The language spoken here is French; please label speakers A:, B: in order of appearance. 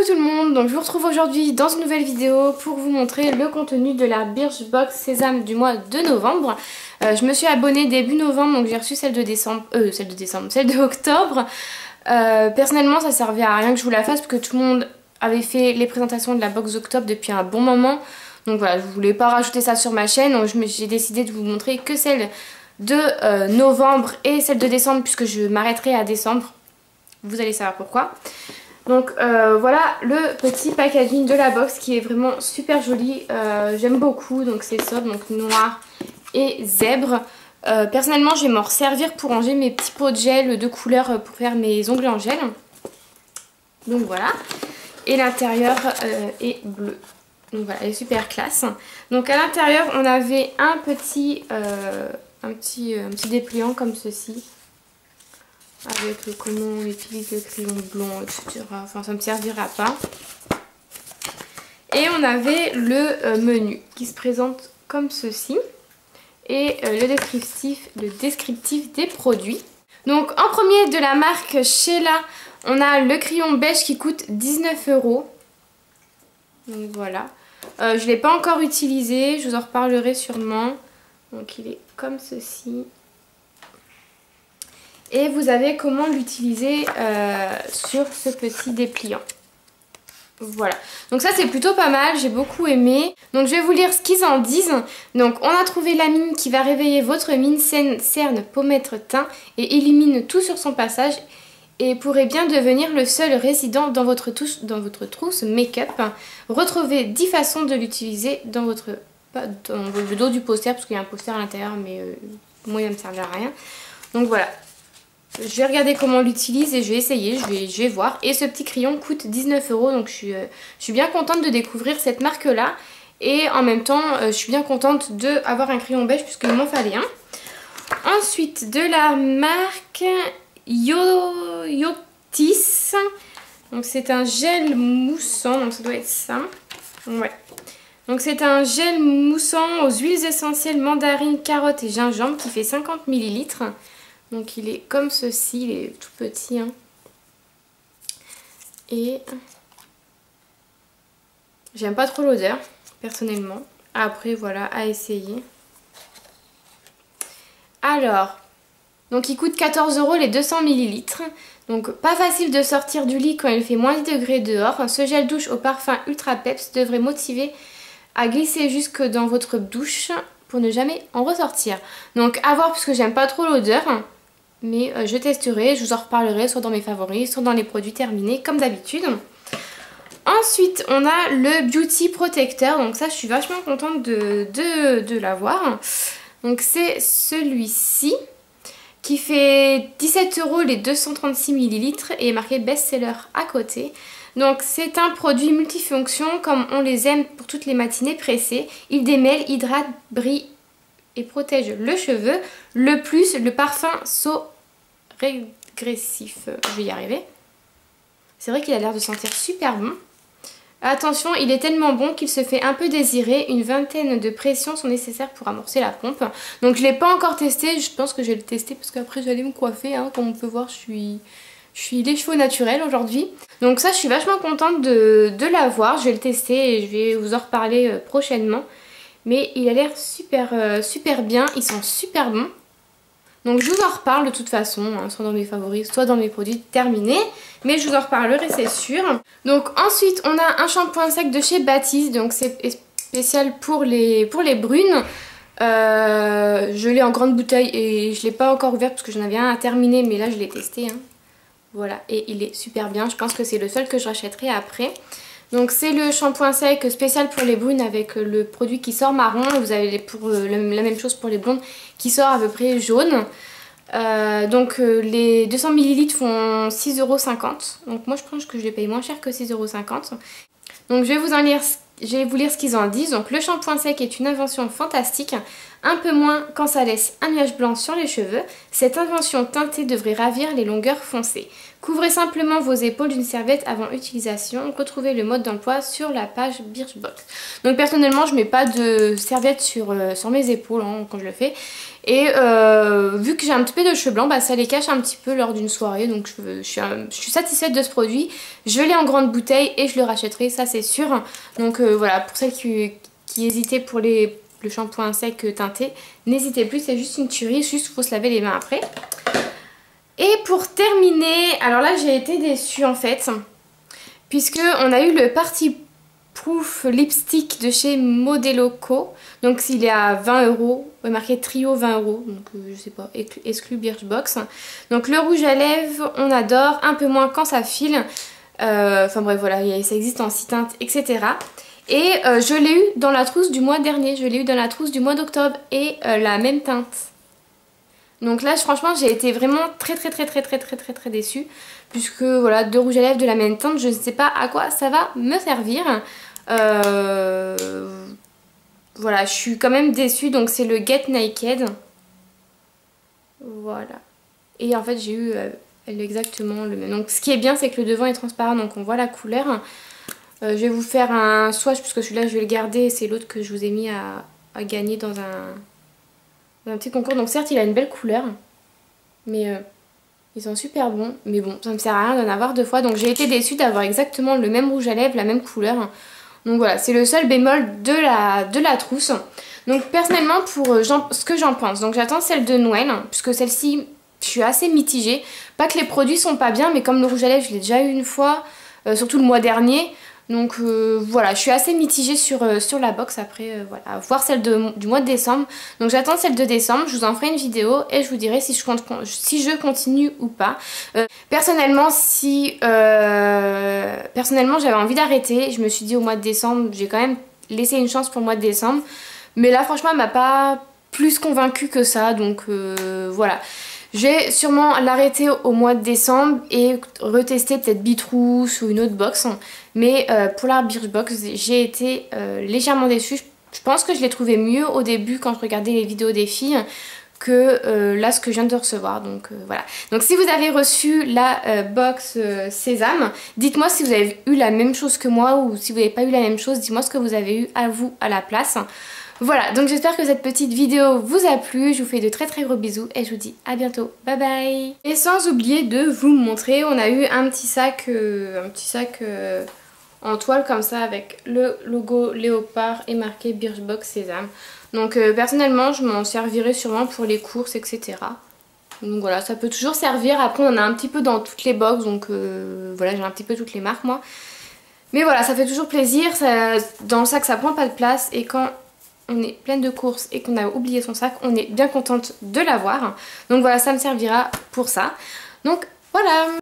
A: Coucou tout le monde, donc je vous retrouve aujourd'hui dans une nouvelle vidéo pour vous montrer le contenu de la Birchbox Sésame du mois de novembre. Je me suis abonnée début novembre, donc j'ai reçu celle de octobre. Personnellement ça servait à rien que je vous la fasse parce que tout le monde avait fait les présentations de la box d'octobre depuis un bon moment. Donc voilà, je voulais pas rajouter ça sur ma chaîne, donc j'ai décidé de vous montrer que celle de novembre et celle de décembre puisque je m'arrêterai à décembre. Vous allez savoir pourquoi. Donc voilà le petit packaging de la box qui est vraiment super joli. J'aime beaucoup, donc c'est ça, donc noir et zèbre. Personnellement je vais m'en resservir pour ranger mes petits pots de gel de couleur pour faire mes ongles en gel. Donc voilà. Et l'intérieur est bleu. Donc voilà, elle est super classe. Donc à l'intérieur on avait un petit dépliant comme ceci. Avec comment on utilise le crayon blanc, etc. Enfin, ça ne me servira pas. Et on avait le menu qui se présente comme ceci. Et le descriptif des produits. Donc, en premier de la marque Sheila, on a le crayon beige qui coûte 19 €. Donc, voilà. Je ne l'ai pas encore utilisé, je vous en reparlerai sûrement. Donc, il est comme ceci. Et vous avez comment l'utiliser sur ce petit dépliant. Voilà. Donc ça c'est plutôt pas mal, j'ai beaucoup aimé. Donc je vais vous lire ce qu'ils en disent. Donc on a trouvé la mine qui va réveiller votre mine saine, cerne, pommette, teint et élimine tout sur son passage. Et pourrait bien devenir le seul résident dans votre trousse make-up. Retrouvez 10 façons de l'utiliser dans le dos du poster, parce qu'il y a un poster à l'intérieur, mais moi il ne me servira à rien. Donc voilà. Je vais regarder comment on l'utilise et je vais essayer, je vais voir. Et ce petit crayon coûte 19 €, donc je suis bien contente de découvrir cette marque-là. Et en même temps, je suis bien contente d'avoir un crayon beige puisqu'il m'en fallait un. Ensuite, de la marque Yotis. Donc c'est un gel moussant, donc ça doit être ça. Ouais. Donc c'est un gel moussant aux huiles essentielles mandarine, carotte et gingembre qui fait 50 ml. Donc il est comme ceci, il est tout petit. Hein. Et j'aime pas trop l'odeur, personnellement. Après voilà, à essayer. Alors, donc il coûte 14 € les 200 ml. Donc pas facile de sortir du lit quand il fait moins 10 degrés dehors. Ce gel douche au parfum ultra peps devrait motiver à glisser jusque dans votre douche pour ne jamais en ressortir. Donc à voir puisque j'aime pas trop l'odeur. Mais je testerai, je vous en reparlerai soit dans mes favoris, soit dans les produits terminés comme d'habitude. Ensuite on a le Beauty Protector, donc ça je suis vachement contente de l'avoir. Donc c'est celui-ci qui fait 17 € les 236 ml et est marqué best-seller à côté. Donc c'est un produit multifonction comme on les aime pour toutes les matinées pressées. Il démêle, hydrate, brille et protège le cheveu. Le plus, le parfum régressif. Je vais y arriver. C'est vrai qu'il a l'air de sentir super bon. Attention, il est tellement bon qu'il se fait un peu désirer. Une vingtaine de pressions sont nécessaires pour amorcer la pompe. Donc je ne l'ai pas encore testé. Je pense que je vais le tester parce qu'après je vais aller me coiffer. Hein. Comme on peut voir, je suis les cheveux naturels aujourd'hui. Donc ça, je suis vachement contente de l'avoir. Je vais le tester et je vais vous en reparler prochainement. Mais il a l'air super bien. Ils sont super bons. Donc je vous en reparle de toute façon, hein, soit dans mes favoris, soit dans mes produits terminés. Mais je vous en reparlerai, c'est sûr. Donc ensuite, on a un shampoing sec de chez Baptiste. Donc c'est spécial pour les brunes. Je l'ai en grande bouteille et je ne l'ai pas encore ouvert parce que j'en avais un à terminer. Mais là, je l'ai testé. Hein. Voilà, et il est super bien. Je pense que c'est le seul que je rachèterai après. Donc c'est le shampoing sec spécial pour les brunes avec le produit qui sort marron. Vous avez la même chose pour les blondes qui sort à peu près jaune. Les 200 ml font 6,50 €. Donc moi je pense que je les paye moins cher que 6,50 €. Donc je vais vous lire ce qu'ils en disent. Donc le shampoing sec est une invention fantastique. Un peu moins quand ça laisse un nuage blanc sur les cheveux. Cette invention teintée devrait ravir les longueurs foncées. Couvrez simplement vos épaules d'une serviette avant utilisation. Retrouvez le mode d'emploi sur la page Birchbox. Donc personnellement, je mets pas de serviette sur mes épaules hein, quand je le fais. Et vu que j'ai un petit peu de cheveux blancs, bah, ça les cache un petit peu lors d'une soirée. Donc je suis satisfaite de ce produit. Je l'ai en grande bouteille et je le rachèterai, ça c'est sûr. Donc voilà, pour celles qui hésitaient pour le shampoing sec teinté, n'hésitez plus, c'est juste une tuerie, juste faut se laver les mains après. Et pour terminer, alors là j'ai été déçue en fait, puisque on a eu le Party Proof Lipstick de chez Modelo Co. Donc il est à 20 €, marqué trio 20 €, donc je sais pas, exclu Birchbox. Donc le rouge à lèvres, on adore, un peu moins quand ça file. Enfin bref voilà, ça existe en 6 teintes, etc. Et je l'ai eu dans la trousse du mois dernier, je l'ai eu dans la trousse du mois d'octobre et la même teinte. Donc là franchement j'ai été vraiment très déçue. Puisque voilà, 2 rouges à lèvres de la même teinte, je ne sais pas à quoi ça va me servir. Voilà, je suis quand même déçue. Donc c'est le Get Naked. Voilà. Et en fait j'ai eu exactement le même. Donc ce qui est bien c'est que le devant est transparent, donc on voit la couleur. Je vais vous faire un swatch puisque celui-là je vais le garder. C'est l'autre que je vous ai mis à gagner dans un petit concours. Donc certes il a une belle couleur, mais ils sont super bons. Mais bon, ça me sert à rien d'en avoir 2 fois. Donc j'ai été déçue d'avoir exactement le même rouge à lèvres, la même couleur. Donc voilà, c'est le seul bémol de la trousse. Donc personnellement pour ce que j'en pense, donc j'attends celle de Noël, puisque celle-ci je suis assez mitigée. Pas que les produits sont pas bien, mais comme le rouge à lèvres je l'ai déjà eu une fois, surtout le mois dernier. Donc voilà, je suis assez mitigée sur la box. Après voilà, voir celle du mois de décembre. Donc j'attends celle de décembre, je vous en ferai une vidéo et je vous dirai si je continue ou pas. Personnellement j'avais envie d'arrêter. Je me suis dit au mois de décembre, j'ai quand même laissé une chance pour le mois de décembre. Mais là franchement elle m'a pas plus convaincue que ça. Donc voilà. Je vais sûrement l'arrêter au mois de décembre et retester peut-être Bitrous ou une autre box. Mais pour la Birchbox, j'ai été légèrement déçue. Je pense que je l'ai trouvé mieux au début quand je regardais les vidéos des filles que là ce que je viens de recevoir. Donc voilà. Donc si vous avez reçu la box Sésame, dites-moi si vous avez eu la même chose que moi ou si vous n'avez pas eu la même chose, dites-moi ce que vous avez eu à vous à la place. Voilà, donc j'espère que cette petite vidéo vous a plu, je vous fais de très gros bisous et je vous dis à bientôt, bye bye. Et sans oublier de vous montrer, on a eu un petit sac en toile comme ça avec le logo léopard et marqué Birchbox Sésame. Donc personnellement je m'en servirai sûrement pour les courses, etc. Donc voilà, ça peut toujours servir. Après on en a un petit peu dans toutes les box, donc voilà, j'ai un petit peu toutes les marques moi. Mais voilà, ça fait toujours plaisir, dans le sac ça prend pas de place et quand on est pleine de courses et qu'on a oublié son sac, on est bien contente de l'avoir. Donc voilà, ça me servira pour ça. Donc voilà.